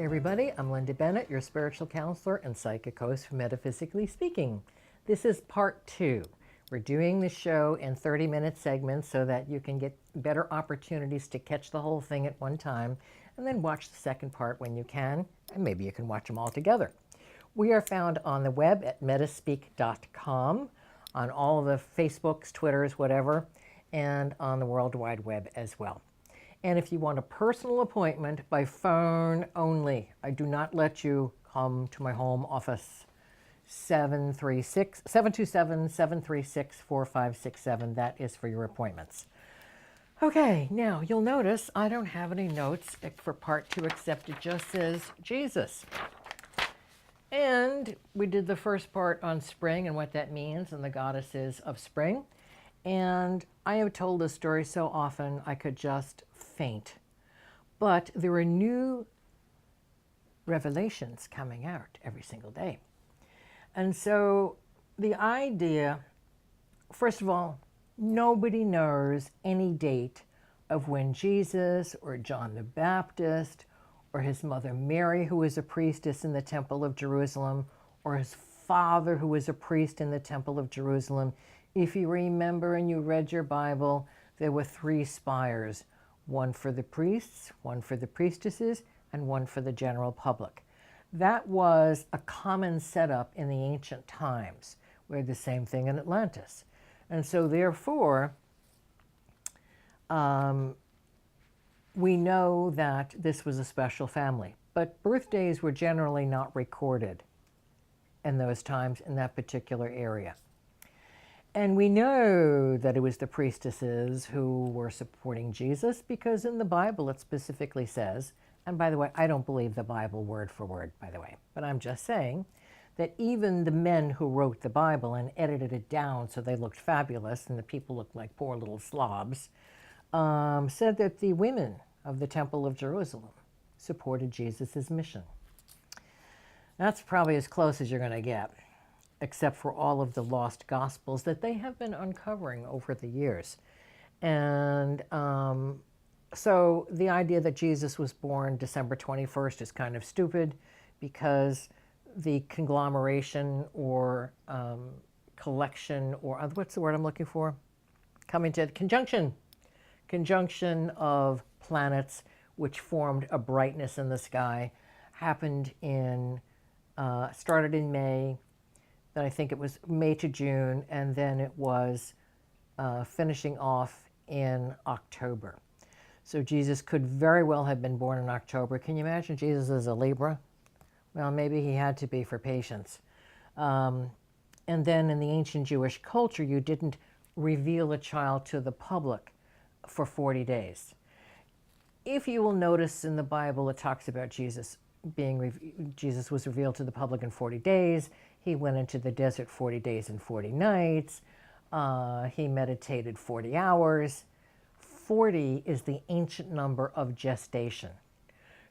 Hey everybody, I'm Linda Bennett, your spiritual counselor and psychic host for Metaphysically Speaking. This is part 2. We're doing the show in 30-minute segments so that you can get better opportunities to catch the whole thing at one time and then watch the second part when you can, and maybe you can watch them all together. We are found on the web at metaspeak.com, on all of the Facebooks, Twitters, whatever, and on the World Wide Web as well. And if you want a personal appointment by phone only, I do not let you come to my home office. 727-736-4567. That is for your appointments. Okay, now you'll notice I don't have any notes for part 2 except it just says Jesus. And we did the first part on spring and what that means and the goddesses of spring. And I have told this story so often I could just faint. But there are new revelations coming out every single day. And so the idea, first of all, nobody knows any date of when Jesus or John the Baptist or his mother Mary, who was a priestess in the Temple of Jerusalem, or his father, who was a priest in the Temple of Jerusalem. If you remember and you read your Bible, there were 3 spires, one for the priests, one for the priestesses, and one for the general public. That was a common setup in the ancient times. We had the same thing in Atlantis. And so therefore, we know that this was a special family. But birthdays were generally not recorded in those times in that particular area. And we know that it was the priestesses who were supporting Jesus because in the Bible it specifically says, and by the way, I don't believe the Bible word for word, by the way, but I'm just saying that even the men who wrote the Bible and edited it down so they looked fabulous and the people looked like poor little slobs, said that the women of the Temple of Jerusalem supported Jesus' mission. That's probably as close as you're going to get, except for all of the lost gospels that they have been uncovering over the years. And so the idea that Jesus was born December 21st is kind of stupid because the conglomeration or collection, or what's the word I'm looking for? Coming to conjunction of planets which formed a brightness in the sky happened started in May. Then I think it was May to June, and then it was finishing off in October. So Jesus could very well have been born in October. Can you imagine Jesus as a Libra? Well, maybe he had to be for patience. And then in the ancient Jewish culture, you didn't reveal a child to the public for 40 days. If you will notice in the Bible, it talks about Jesus was revealed to the public in 40 days. He went into the desert 40 days and 40 nights. He meditated 40 hours. 40 is the ancient number of gestation.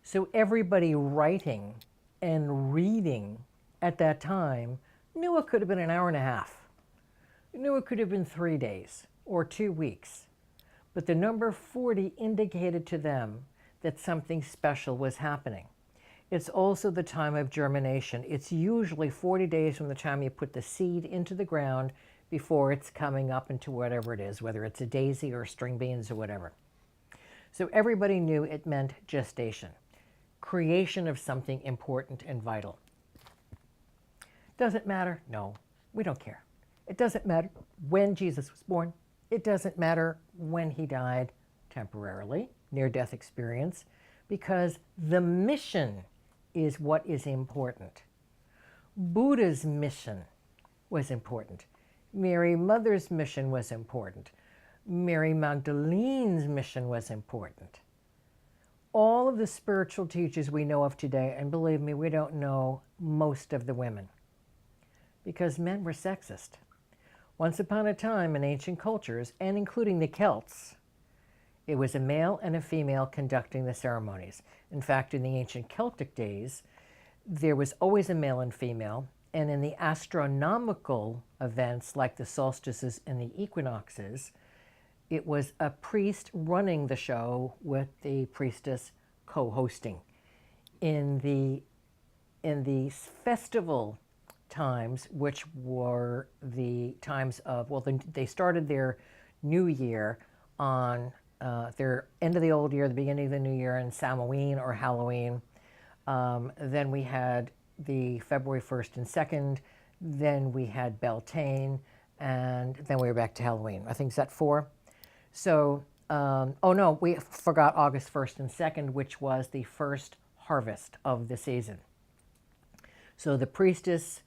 So everybody writing and reading at that time knew it could have been an hour and a half. Knew it could have been 3 days or 2 weeks. But the number 40 indicated to them that something special was happening. It's also the time of germination. It's usually 40 days from the time you put the seed into the ground before it's coming up into whatever it is, whether it's a daisy or string beans or whatever. So everybody knew it meant gestation, creation of something important and vital. Does it matter? No, we don't care. It doesn't matter when Jesus was born. It doesn't matter when he died temporarily, near-death experience, because the mission is what is important. Buddha's mission was important. Mary Mother's mission was important. Mary Magdalene's mission was important. All of the spiritual teachers we know of today, and believe me, we don't know most of the women, because men were sexist. Once upon a time in ancient cultures, and including the Celts, it was a male and a female conducting the ceremonies. In fact, in the ancient Celtic days, there was always a male and female, and in the astronomical events like the solstices and the equinoxes, it was a priest running the show with the priestess co-hosting. in the festival times, which were the times of, well, they started their new year on their end of the old year, the beginning of the new year, and Samhain or Halloween. Then we had the February 1st and 2nd. Then we had Beltane, and then we were back to Halloween. I think is that 4. So, oh no, we forgot August 1st and 2nd, which was the first harvest of the season. So the priestess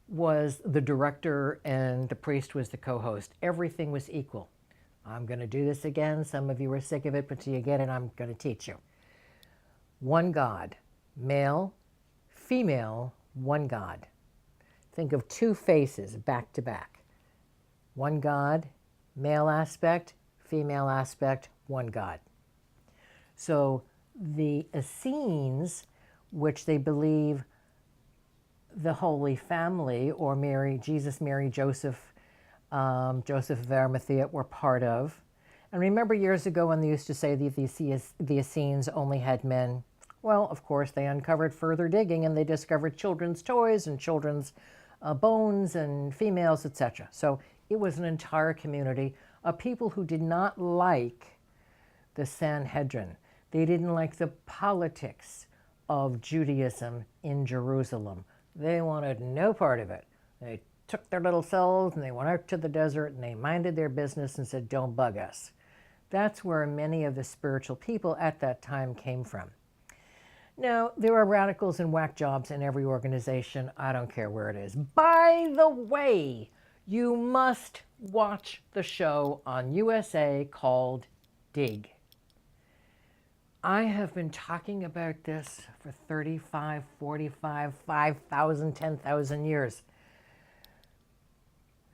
was the director and the priest was the co-host. Everything was equal. I'm going to do this again. Some of you are sick of it, but till you get it, I'm going to teach you. One God, male, female, one God. Think of 2 faces back to back. One God, male aspect, female aspect, one God. So the Essenes, which they believe the Holy Family, or Mary, Jesus, Mary, Joseph, Joseph of Arimathea were part of. And remember years ago when they used to say that the Essenes only had men? Well, of course, they uncovered further digging and they discovered children's toys and children's bones and females, etc. So it was an entire community of people who did not like the Sanhedrin. They didn't like the politics of Judaism in Jerusalem. They wanted no part of it. They took their little selves and they went out to the desert and they minded their business and said, don't bug us. That's where many of the spiritual people at that time came from. Now, there are radicals and whack jobs in every organization. I don't care where it is. By the way, you must watch the show on USA called Dig. I have been talking about this for 35, 45, 5,000, 10,000 years.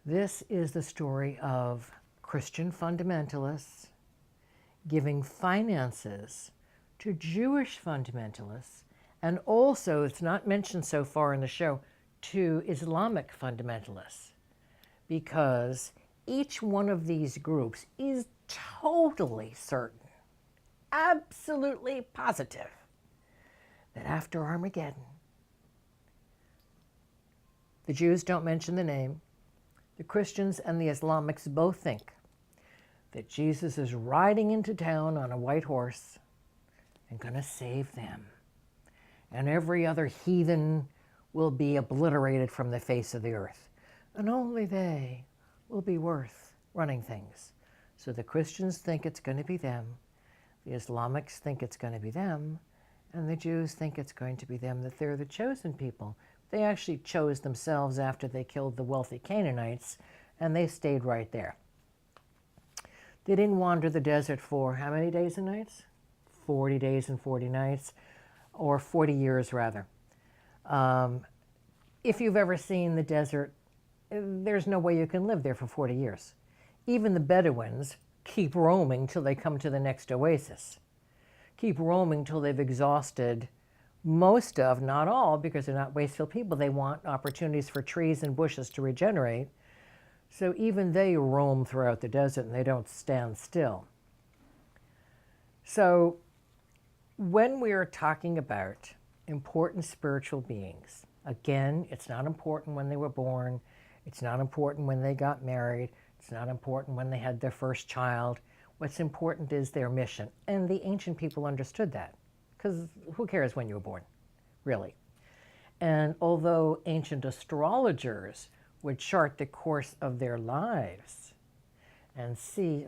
This is the story of Christian fundamentalists giving finances to Jewish fundamentalists, and also, it's not mentioned so far in the show, to Islamic fundamentalists, because each one of these groups is totally certain, absolutely positive, that after Armageddon, the Jews don't mention the name, the Christians and the Islamics both think that Jesus is riding into town on a white horse and going to save them. And every other heathen will be obliterated from the face of the earth. And only they will be worth running things. So the Christians think it's going to be them, the Islamics think it's going to be them, and the Jews think it's going to be them, that they're the chosen people. They actually chose themselves after they killed the wealthy Canaanites, and they stayed right there. They didn't wander the desert for how many days and nights? 40 days and 40 nights, or 40 years rather. If you've ever seen the desert, there's no way you can live there for 40 years. Even the Bedouins keep roaming till they come to the next oasis. Keep roaming till they've exhausted most of, not all, because they're not wasteful people. They want opportunities for trees and bushes to regenerate. So even they roam throughout the desert and they don't stand still. So when we are talking about important spiritual beings, again, it's not important when they were born. It's not important when they got married. It's not important when they had their first child. What's important is their mission. And the ancient people understood that, because who cares when you were born, really? And although ancient astrologers would chart the course of their lives and see,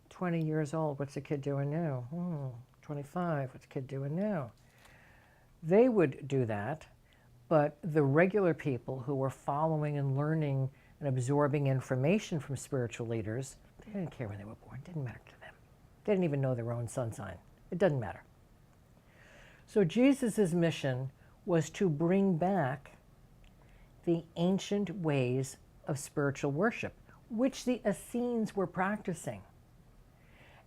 20 years old, what's the kid doing now? 25, what's the kid doing now? They would do that, but the regular people who were following and learning and absorbing information from spiritual leaders, they didn't care when they were born. It didn't matter to them. They didn't even know their own sun sign. It doesn't matter. So Jesus' mission was to bring back the ancient ways of spiritual worship, which the Essenes were practicing,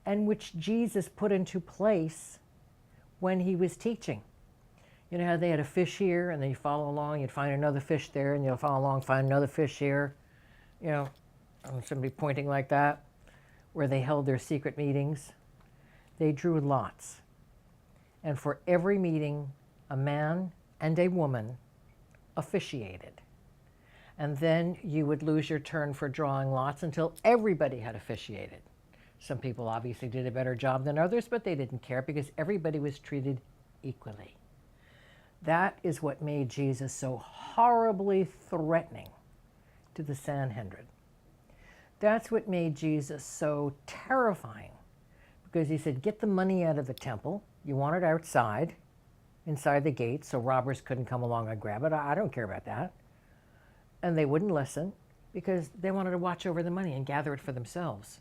and which Jesus put into place when he was teaching. You know how they had a fish here, and then you follow along, you'd find another fish there, and you'll follow along, find another fish here. You know, somebody pointing like that, where they held their secret meetings. They drew lots. And for every meeting a man and a woman officiated. And then you would lose your turn for drawing lots until everybody had officiated. Some people obviously did a better job than others, but they didn't care because everybody was treated equally. That is what made Jesus so horribly threatening to the Sanhedrin. That's what made Jesus so terrifying, because he said, get the money out of the temple. You want it outside, inside the gates, so robbers couldn't come along and grab it. I don't care about that. And they wouldn't listen because they wanted to watch over the money and gather it for themselves.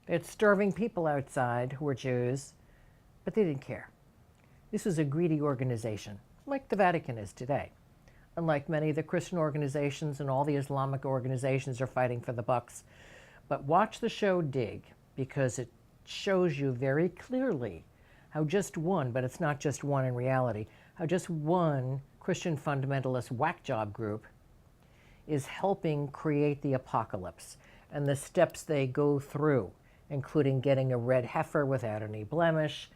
They had starving people outside who were Jews, but they didn't care. This was a greedy organization, like the Vatican is today. Unlike many of the Christian organizations and all the Islamic organizations are fighting for the bucks. But watch the show Dig, because it shows you very clearly how just one, but it's not just one in reality, how just one Christian fundamentalist whack job group is helping create the apocalypse and the steps they go through, including getting a red heifer without any blemish,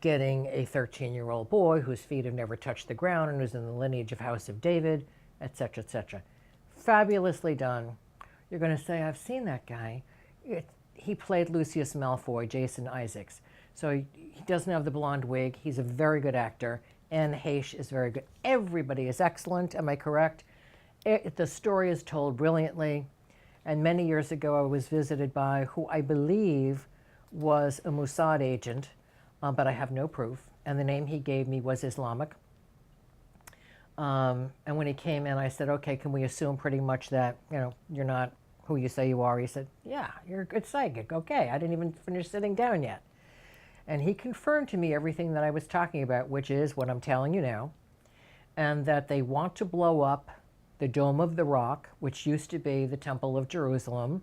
getting a 13-year-old boy whose feet have never touched the ground and who's in the lineage of House of David, etc., etc. Fabulously done. You're going to say, I've seen that guy. He played Lucius Malfoy, Jason Isaacs. So he doesn't have the blonde wig. He's a very good actor. Anne Heche is very good. Everybody is excellent. Am I correct? The story is told brilliantly. And many years ago, I was visited by who I believe was a Mossad agent, but I have no proof. And the name he gave me was Islamic. And when he came in, I said, okay, can we assume pretty much that, you're not who you say you are? He said, yeah, you're a good psychic. Okay, I didn't even finish sitting down yet. And he confirmed to me everything that I was talking about, which is what I'm telling you now, and that they want to blow up the Dome of the Rock, which used to be the Temple of Jerusalem,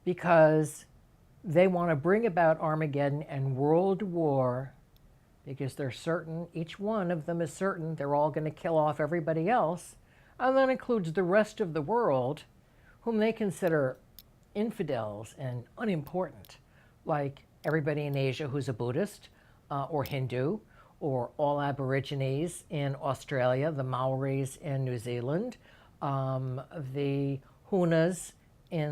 because they want to bring about Armageddon and World War, because they're certain, each one of them is certain, they're all going to kill off everybody else, and that includes the rest of the world, whom they consider infidels and unimportant, like everybody in Asia who's a Buddhist or Hindu, or all Aborigines in Australia, the Maoris in New Zealand, the Hunas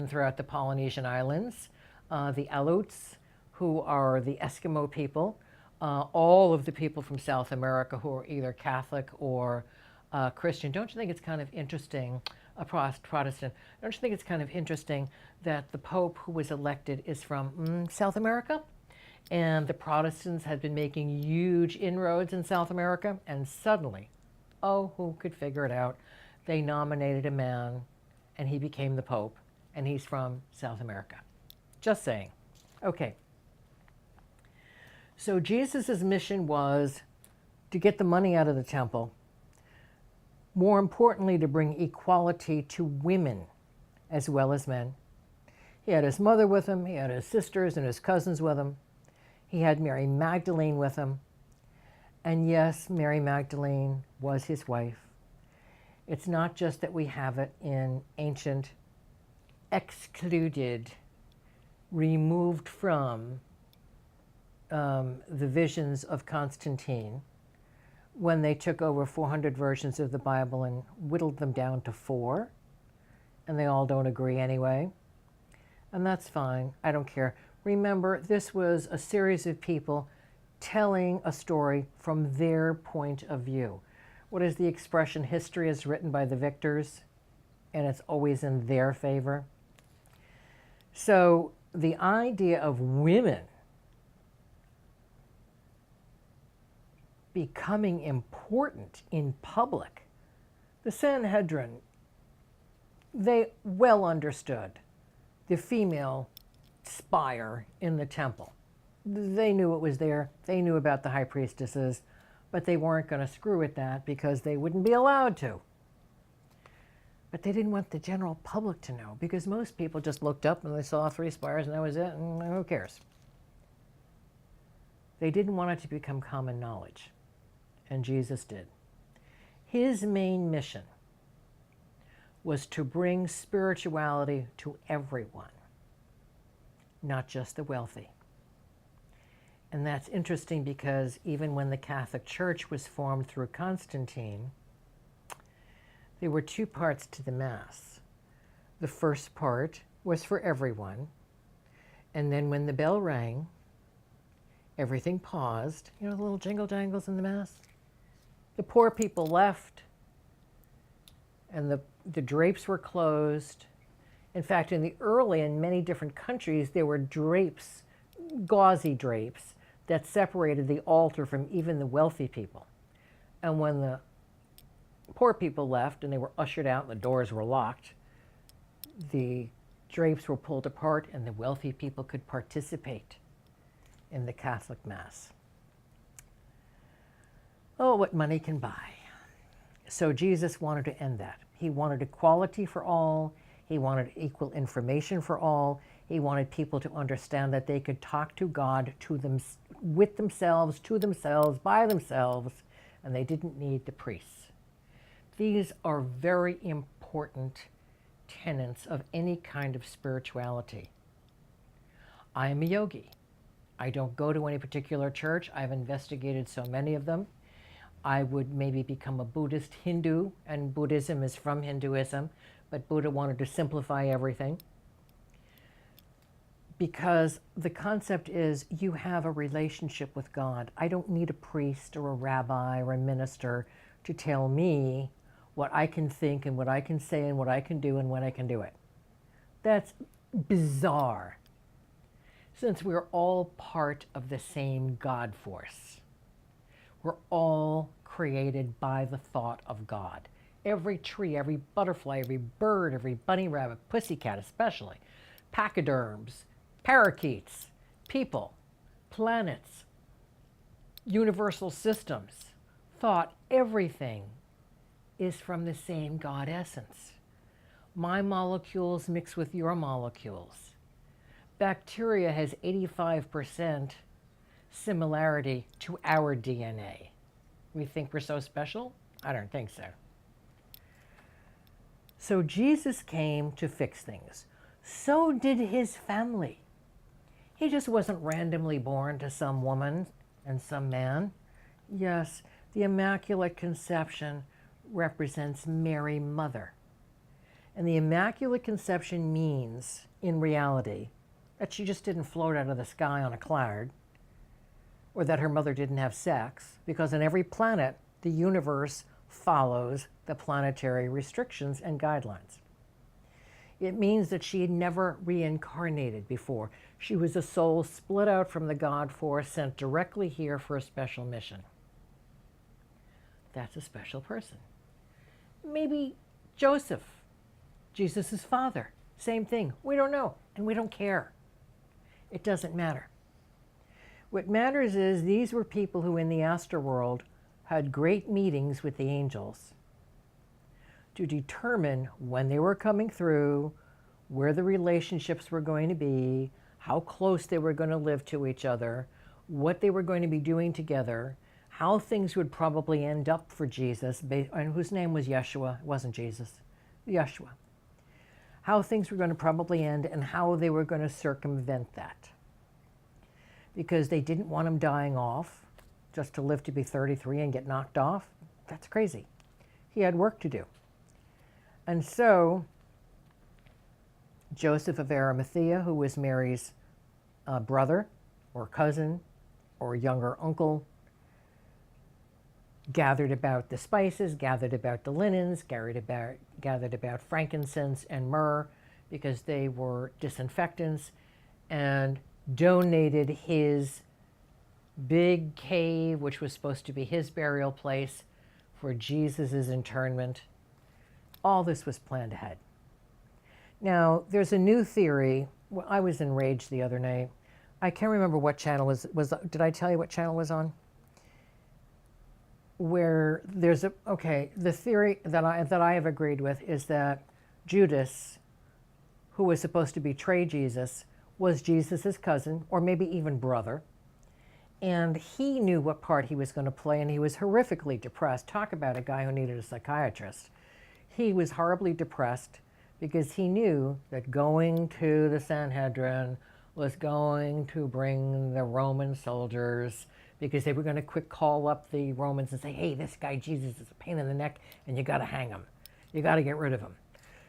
throughout the Polynesian Islands, the Aleuts, who are the Eskimo people, all of the people from South America who are either Catholic or Christian. Don't you think it's kind of interesting, a Protestant, don't you think it's kind of interesting that the Pope who was elected is from South America? And the Protestants had been making huge inroads in South America, and suddenly, oh, who could figure it out? They nominated a man, and he became the Pope, and he's from South America. Just saying. Okay. So Jesus' mission was to get the money out of the temple. More importantly, to bring equality to women as well as men. He had his mother with him. He had his sisters and his cousins with him. He had Mary Magdalene with him. And yes, Mary Magdalene was his wife. It's not just that we have it in ancient, excluded, removed from the visions of Constantine, when they took over 400 versions of the Bible and whittled them down to 4, and they all don't agree anyway. And that's fine. I don't care. Remember, this was a series of people telling a story from their point of view. What is the expression? History is written by the victors, and it's always in their favor. So the idea of women becoming important in public, the Sanhedrin, they well understood the female spire in the temple. They knew it was there. They knew about the high priestesses, but they weren't going to screw with that because they wouldn't be allowed to. But they didn't want the general public to know, because most people just looked up and they saw 3 spires and that was it, and who cares? They didn't want it to become common knowledge, and Jesus did. His main mission was to bring spirituality to everyone, not just the wealthy. And that's interesting because even when the Catholic Church was formed through Constantine, there were two parts to the Mass. The first part was for everyone, and then when the bell rang, everything paused. You know the little jingle jangles in the Mass? The poor people left, and the drapes were closed. In fact, in many different countries, there were drapes, gauzy drapes, that separated the altar from even the wealthy people. And when the poor people left and they were ushered out and the doors were locked, the drapes were pulled apart and the wealthy people could participate in the Catholic Mass. Oh, what money can buy. So Jesus wanted to end that. He wanted equality for all. He wanted equal information for all. He wanted people to understand that they could talk to God, with themselves, to themselves, by themselves, and they didn't need the priests. These are very important tenets of any kind of spirituality. I am a yogi. I don't go to any particular church. I've investigated so many of them. I would maybe become a Buddhist Hindu, and Buddhism is from Hinduism, but Buddha wanted to simplify everything. Because the concept is you have a relationship with God. I don't need a priest or a rabbi or a minister to tell me what I can think and what I can say and what I can do and when I can do it. That's bizarre, since we're all part of the same God force. We're all created by the thought of God. Every tree, every butterfly, every bird, every bunny rabbit, pussycat especially, pachyderms, parakeets, people, planets, universal systems, thought, everything is from the same God essence. My molecules mix with your molecules. Bacteria has 85% similarity to our DNA. We think we're so special? I don't think so. So Jesus came to fix things. So did his family. He just wasn't randomly born to some woman and some man. Yes, the Immaculate Conception represents Mary, Mother. And the Immaculate Conception means, in reality, that she just didn't float out of the sky on a cloud, or that her mother didn't have sex, because on every planet, the universe follows the planetary restrictions and guidelines. It means that she had never reincarnated before. She was a soul split out from the God force, sent directly here for a special mission. That's a special person. Maybe Joseph, Jesus' father, same thing. We don't know, and we don't care. It doesn't matter. What matters is these were people who in the astral world had great meetings with the angels to determine when they were coming through, where the relationships were going to be, how close they were going to live to each other, what they were going to be doing together, how things would probably end up for Jesus, and whose name was Yeshua. It wasn't Jesus, Yeshua. How things were going to probably end and how they were going to circumvent that. Because they didn't want him dying off just to live to be 33 and get knocked off. That's crazy. He had work to do. And so Joseph of Arimathea, who was Mary's brother or cousin or younger uncle, gathered about the spices, gathered about the linens, gathered about frankincense and myrrh, because they were disinfectants, and donated his big cave, which was supposed to be his burial place, for Jesus' internment. All this was planned ahead. Now, there's a new theory. Well, I was enraged the other night. I can't remember what channel was. Did I tell you what channel was on? Where there's the theory that I have agreed with is that Judas, who was supposed to betray Jesus, was Jesus' cousin, or maybe even brother. And he knew what part he was going to play, and he was horrifically depressed. Talk about a guy who needed a psychiatrist. He was horribly depressed because he knew that going to the Sanhedrin was going to bring the Roman soldiers because they were going to quick call up the Romans and say, hey, this guy Jesus is a pain in the neck and you got to hang him. You got to get rid of him.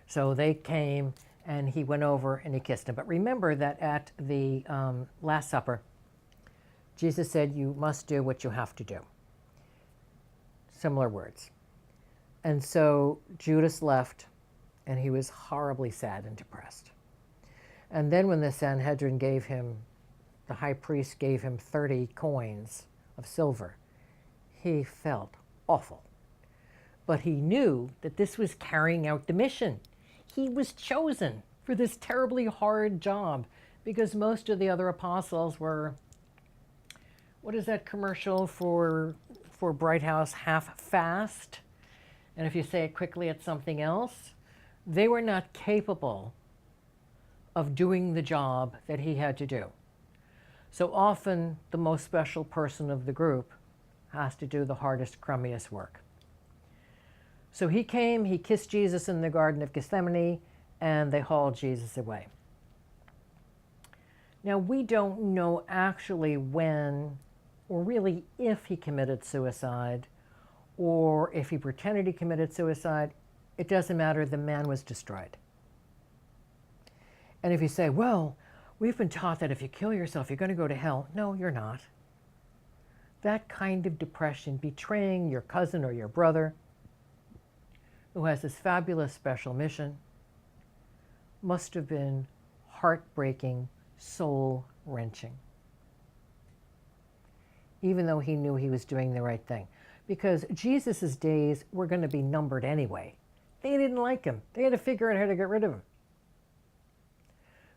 So they came and he went over and he kissed him. But remember that at the Last Supper, Jesus said, you must do what you have to do. Similar words. And so Judas left and he was horribly sad and depressed. And then when the Sanhedrin gave him, the high priest gave him 30 coins of silver, he felt awful. But he knew that this was carrying out the mission. He was chosen for this terribly hard job because most of the other apostles were, what is that commercial for Bright House, half-fast? And if you say it quickly, it's something else. They were not capable of doing the job that he had to do. So often the most special person of the group has to do the hardest, crummiest work. So he came, he kissed Jesus in the Garden of Gethsemane, and they hauled Jesus away. Now we don't know actually when, or really if he committed suicide, or if he pretended he committed suicide. It doesn't matter, the man was destroyed. And if you say, well, we've been taught that if you kill yourself, you're going to go to hell. No, you're not. That kind of depression, betraying your cousin or your brother, who has this fabulous special mission, must have been heartbreaking, soul-wrenching. Even though he knew he was doing the right thing. Because Jesus' days were going to be numbered anyway. They didn't like him. They had to figure out how to get rid of him.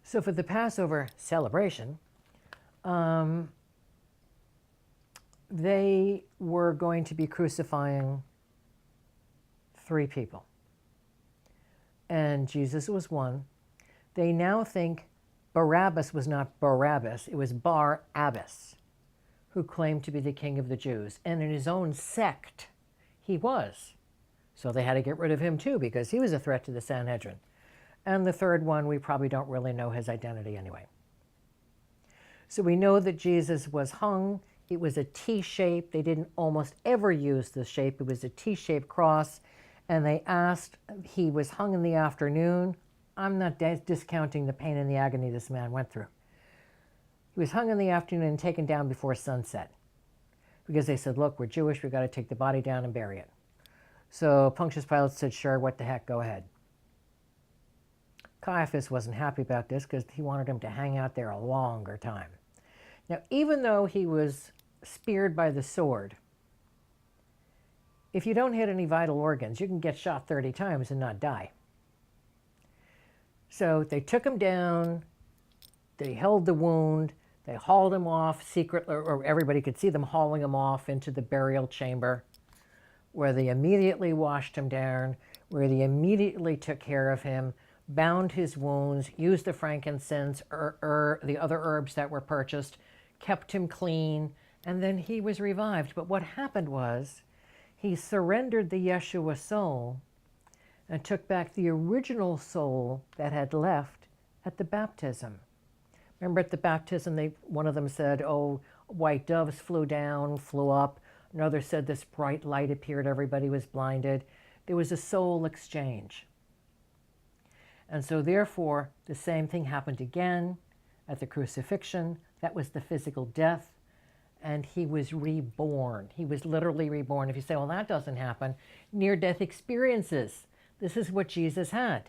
So for the Passover celebration, they were going to be crucifying 3 people. And Jesus was one. They now think Barabbas was not Barabbas, it was Bar-Abbas, who claimed to be the king of the Jews. And in his own sect, he was. So they had to get rid of him too, because he was a threat to the Sanhedrin. And the third one, we probably don't really know his identity anyway. So we know that Jesus was hung. It was a T-shape. They didn't almost ever use the shape. It was a T-shaped cross. And they asked, he was hung in the afternoon. I'm not discounting the pain and the agony this man went through. He was hung in the afternoon and taken down before sunset. Because they said, look, we're Jewish, we've got to take the body down and bury it. So Pontius Pilate said, sure, what the heck, go ahead. Caiaphas wasn't happy about this because he wanted him to hang out there a longer time. Now, even though he was speared by the sword, if you don't hit any vital organs, you can get shot 30 times and not die. So they took him down, they held the wound, they hauled him off secretly, or everybody could see them hauling him off into the burial chamber, where they immediately washed him down, where they immediately took care of him, bound his wounds, used the frankincense, the other herbs that were purchased, kept him clean, and then he was revived. But what happened was, he surrendered the Yeshua soul and took back the original soul that had left at the baptism. Remember at the baptism, one of them said, oh, white doves flew down, flew up. Another said this bright light appeared, everybody was blinded. There was a soul exchange. And so therefore, the same thing happened again at the crucifixion. That was the physical death. And he was reborn. He was literally reborn. If you say, well, that doesn't happen, near-death experiences. This is what Jesus had,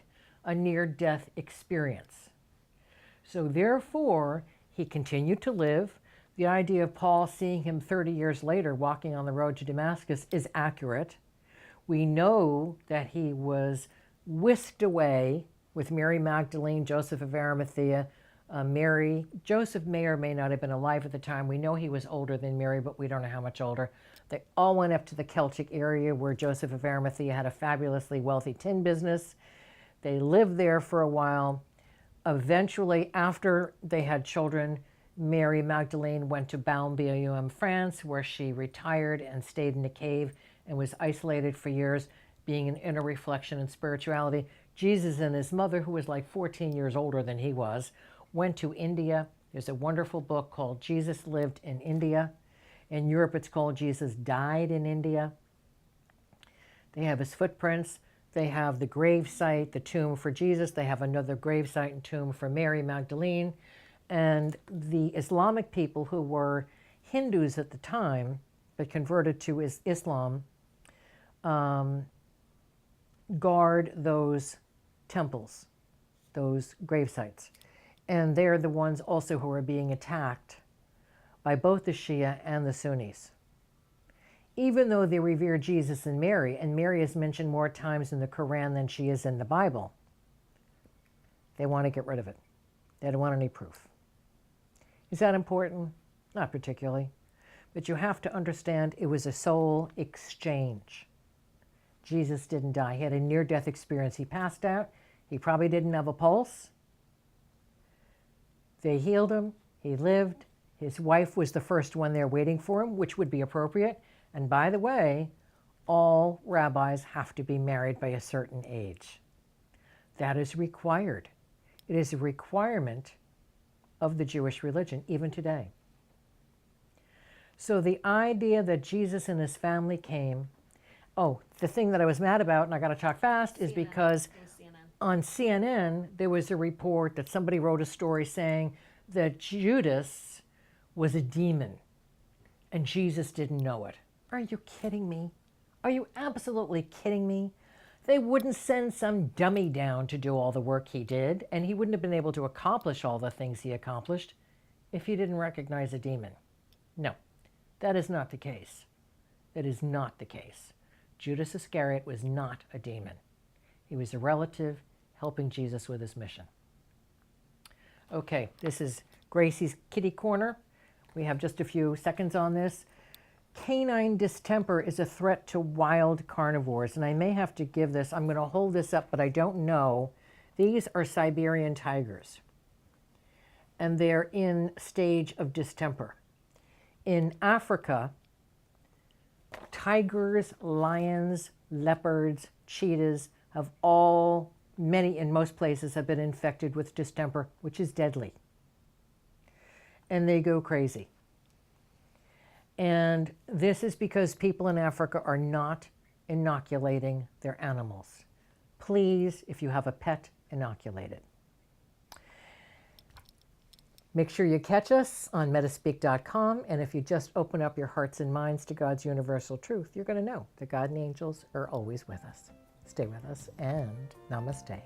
a near-death experience. So therefore, he continued to live. The idea of Paul seeing him 30 years later walking on the road to Damascus is accurate. We know that he was whisked away with Mary Magdalene, Joseph of Arimathea, Mary. Joseph may or may not have been alive at the time. We know he was older than Mary, but we don't know how much older. They all went up to the Celtic area where Joseph of Arimathea had a fabulously wealthy tin business. They lived there for a while. Eventually, after they had children, Mary Magdalene went to Baume-Billon, France, where she retired and stayed in a cave and was isolated for years, being an inner reflection in spirituality. Jesus and his mother, who was like 14 years older than he was, went to India. There's a wonderful book called Jesus Lived in India. In Europe, it's called Jesus Died in India. They have his footprints. They have the grave site, the tomb for Jesus. They have another grave site and tomb for Mary Magdalene. And the Islamic people who were Hindus at the time, but converted to Islam, guard those temples, those grave sites. And they're the ones also who are being attacked by both the Shia and the Sunnis. Even though they revere Jesus and Mary is mentioned more times in the Quran than she is in the Bible, they want to get rid of it. They don't want any proof. Is that important? Not particularly. But you have to understand it was a soul exchange. Jesus didn't die. He had a near-death experience. He passed out. He probably didn't have a pulse. They healed him. He lived. His wife was the first one there waiting for him, which would be appropriate. And by the way, all rabbis have to be married by a certain age. That is required. It is a requirement of the Jewish religion, even today. So the idea that Jesus and his family came, the thing that I was mad about, and I got to talk fast, is because on CNN, there was a report that somebody wrote a story saying that Judas was a demon and Jesus didn't know it. Are you kidding me? Are you absolutely kidding me? They wouldn't send some dummy down to do all the work he did, and he wouldn't have been able to accomplish all the things he accomplished if he didn't recognize a demon. No, that is not the case. That is not the case. Judas Iscariot was not a demon. He was a relative helping Jesus with his mission. Okay, this is Gracie's Kitty Corner. We have just a few seconds on this. Canine distemper is a threat to wild carnivores, and I may have to give this, I'm going to hold this up, but I don't know. These are Siberian tigers, and they're in stage of distemper. In Africa, tigers, lions, leopards, cheetahs have many in most places have been infected with distemper, which is deadly. And they go crazy. And this is because people in Africa are not inoculating their animals. Please, if you have a pet, inoculate it. Make sure you catch us on Metaspeak.com, and if you just open up your hearts and minds to God's universal truth, you're going to know that God and angels are always with us. Stay with us, and namaste.